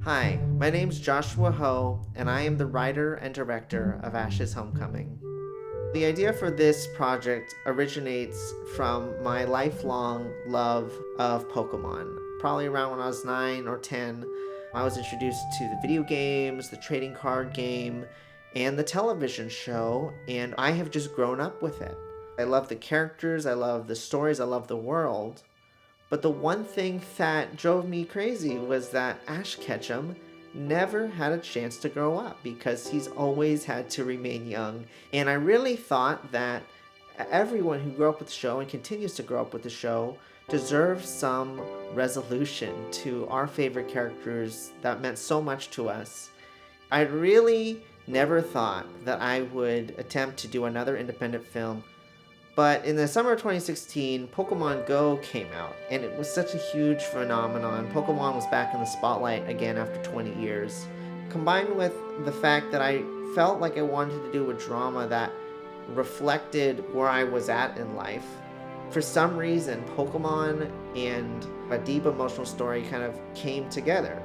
Hi, my name's Joshua Ho, and I am the writer and director of Ash's Homecoming. The idea for this project originates from my lifelong love of Pokémon. Probably around when I was 9 or 10, I was introduced to the video games, the trading card game, and the television show, and I have just grown up with it. I love the characters, I love the stories, I love the world. But the one thing that drove me crazy was that Ash Ketchum never had a chance to grow up because he's always had to remain young. And I really thought that everyone who grew up with the show and continues to grow up with the show deserves some resolution to our favorite characters that meant so much to us. I really never thought that I would attempt to do another independent film. But in the summer of 2016, Pokemon Go came out, and it was such a huge phenomenon. Pokemon was back in the spotlight again after 20 years. Combined with the fact that I felt like I wanted to do a drama that reflected where I was at in life, for some reason, Pokemon and a deep emotional story kind of came together.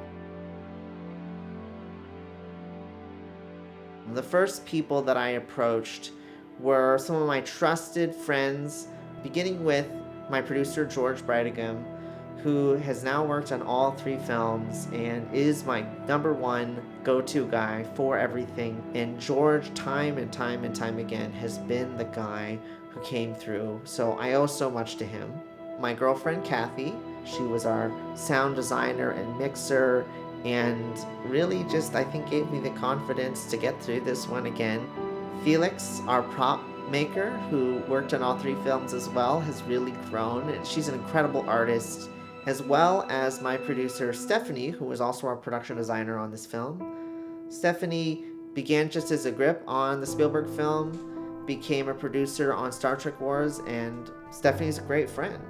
The first people that I approached were some of my trusted friends, beginning with my producer George Brietigam, who has now worked on all 3 films and is my number one go-to guy for everything. And George, time and time again, has been the guy who came through, so I owe so much to him. My girlfriend Kathy, she was our sound designer and mixer, and really just, I think, gave me the confidence to get through this one again. Felix, our prop maker, who worked on all 3 films as well, has really grown, and she's an incredible artist, as well as my producer Stephanie, who was also our production designer on this film. Stephanie began just as a grip on the Spielberg film, became a producer on Star Trek Wars, and Stephanie's a great friend.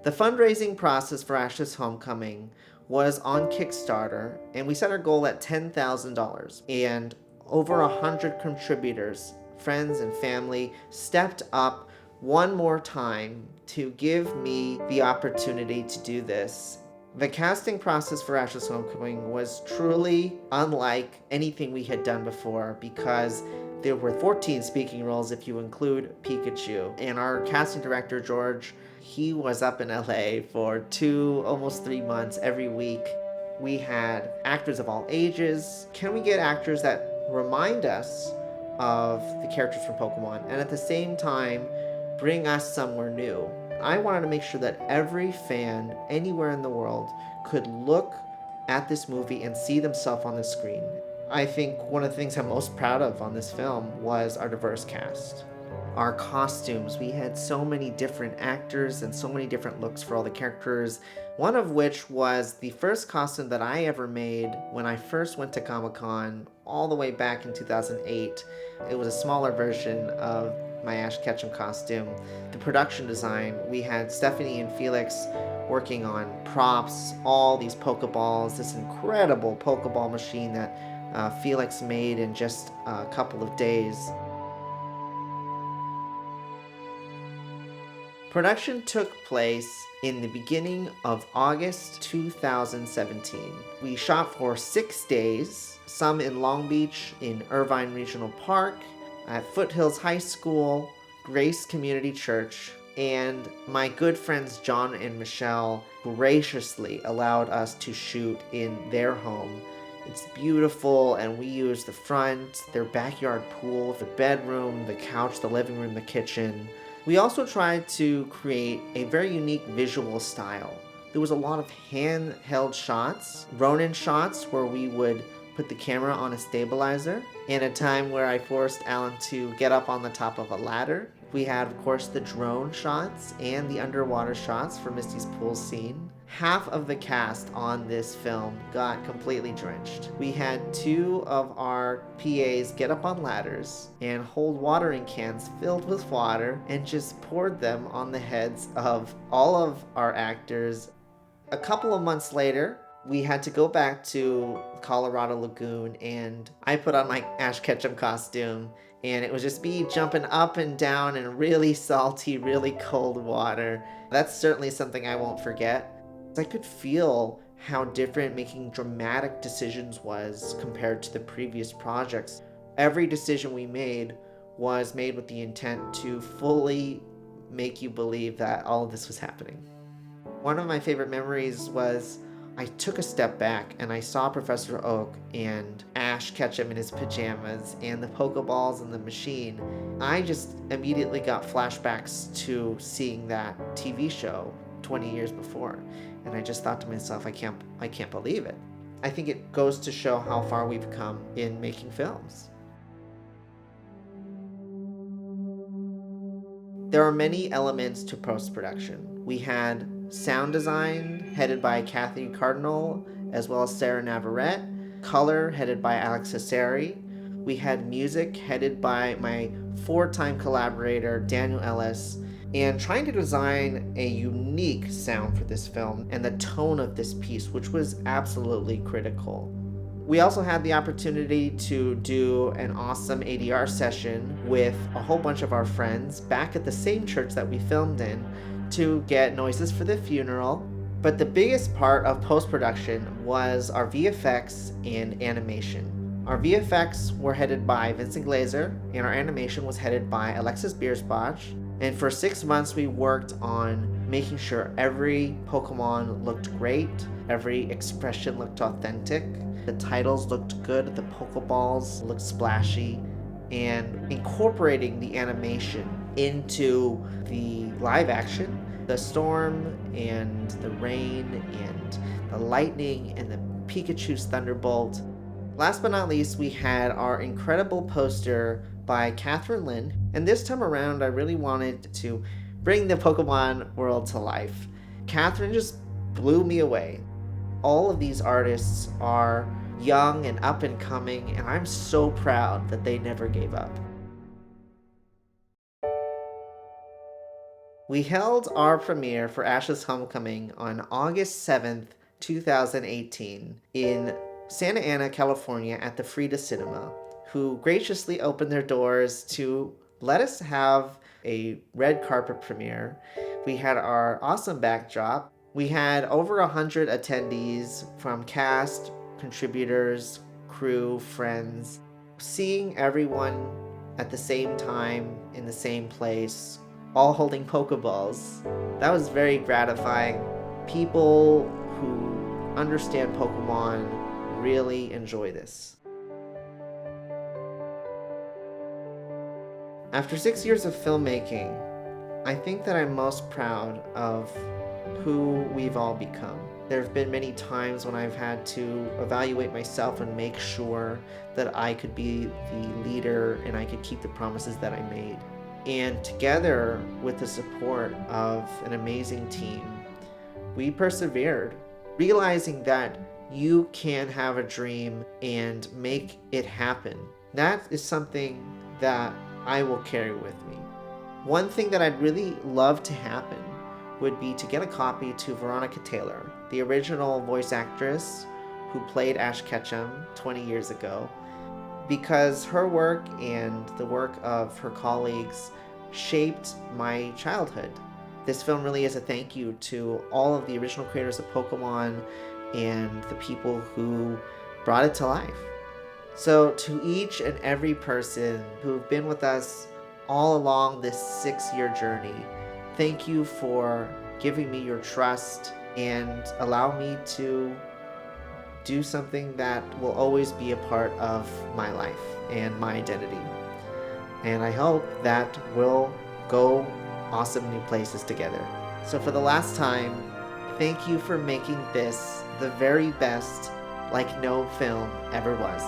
The fundraising process for Ash's Homecoming was on Kickstarter, and we set our goal at $10,000, and over 100 contributors, friends and family, stepped up one more time to give me the opportunity to do this. The casting process for Ash's Homecoming was truly unlike anything we had done before because there were 14 speaking roles if you include Pikachu, and our casting director, George, he was up in LA for 2, almost 3 months every week. We had actors of all ages. Can we get actors that remind us of the characters from Pokemon and at the same time bring us somewhere new? I wanted to make sure that every fan anywhere in the world could look at this movie and see themselves on the screen. I think one of the things I'm most proud of on this film was our diverse cast. Our costumes, we had so many different actors and so many different looks for all the characters, one of which was the first costume that I ever made when I first went to Comic-Con all the way back in 2008. It was a smaller version of my Ash Ketchum costume. The production design, we had Stephanie and Felix working on props, all these Pokeballs, this incredible Pokeball machine that Felix made in just a couple of days. Production took place in the beginning of August 2017. We shot for 6 days, some in Long Beach, in Irvine Regional Park, at Foothills High School, Grace Community Church, and my good friends John and Michelle graciously allowed us to shoot in their home. It's beautiful, and we used the front, their backyard pool, the bedroom, the couch, the living room, the kitchen. We also tried to create a very unique visual style. There was a lot of handheld shots, Ronin shots where we would put the camera on a stabilizer, and a time where I forced Alan to get up on the top of a ladder. We had, of course, the drone shots and the underwater shots for Misty's pool scene. Half of the cast on this film got completely drenched. We had 2 of our PAs get up on ladders and hold watering cans filled with water and just poured them on the heads of all of our actors. A couple of months later, we had to go back to Colorado Lagoon, and I put on my Ash Ketchum costume And it was just me jumping up and down in really salty, really cold water. That's certainly something I won't forget. I could feel how different making dramatic decisions was compared to the previous projects. Every decision we made was made with the intent to fully make you believe that all of this was happening. One of my favorite memories was I took a step back and I saw Professor Oak and Ash Ketchum in his pajamas and the Pokeballs and the machine. I just immediately got flashbacks to seeing that TV show 20 years before. And I just thought to myself, I can't believe it. I think it goes to show how far we've come in making films. There are many elements to post-production. We had sound design, headed by Kathy Cardinal, as well as Sarah Navarrete. Color, headed by Alexis Iseri. We had music, headed by my 4-time collaborator, Daniel Ellis. And trying to design a unique sound for this film and the tone of this piece, which was absolutely critical. We also had the opportunity to do an awesome ADR session with a whole bunch of our friends back at the same church that we filmed in to get noises for the funeral. But the biggest part of post-production was our VFX and animation. Our VFX were headed by Vincent Glaeser, and our animation was headed by Alexis Bierschbach. And for 6 months, we worked on making sure every Pokemon looked great, every expression looked authentic, the titles looked good, the Pokeballs looked splashy, and incorporating the animation into the live action, the storm and the rain and the lightning and the Pikachu's Thunderbolt. Last but not least, we had our incredible poster by Catherine Lin, and this time around I really wanted to bring the Pokemon world to life. Catherine just blew me away. All of these artists are young and up and coming, and I'm so proud that they never gave up. We held our premiere for Ash's Homecoming on August 7th, 2018 in Santa Ana, California at the Frida Cinema, who graciously opened their doors to let us have a red carpet premiere. We had our awesome backdrop. We had over 100 attendees from cast, contributors, crew, friends. Seeing everyone at the same time in the same place, all holding Pokeballs, that was very gratifying. People who understand Pokemon really enjoy this. After 6 years of filmmaking, I think that I'm most proud of who we've all become. There have been many times when I've had to evaluate myself and make sure that I could be the leader and I could keep the promises that I made. And together with the support of an amazing team, we persevered, realizing that you can have a dream and make it happen. That is something that I will carry with me. One thing that I'd really love to happen would be to get a copy to Veronica Taylor, the original voice actress who played Ash Ketchum 20 years ago, because her work and the work of her colleagues shaped my childhood. This film really is a thank you to all of the original creators of Pokemon and the people who brought it to life. So to each and every person who've been with us all along this 6-year journey, thank you for giving me your trust and allow me to do something that will always be a part of my life and my identity. And I hope that we'll go awesome new places together. So for the last time, thank you for making this the very best like no film ever was.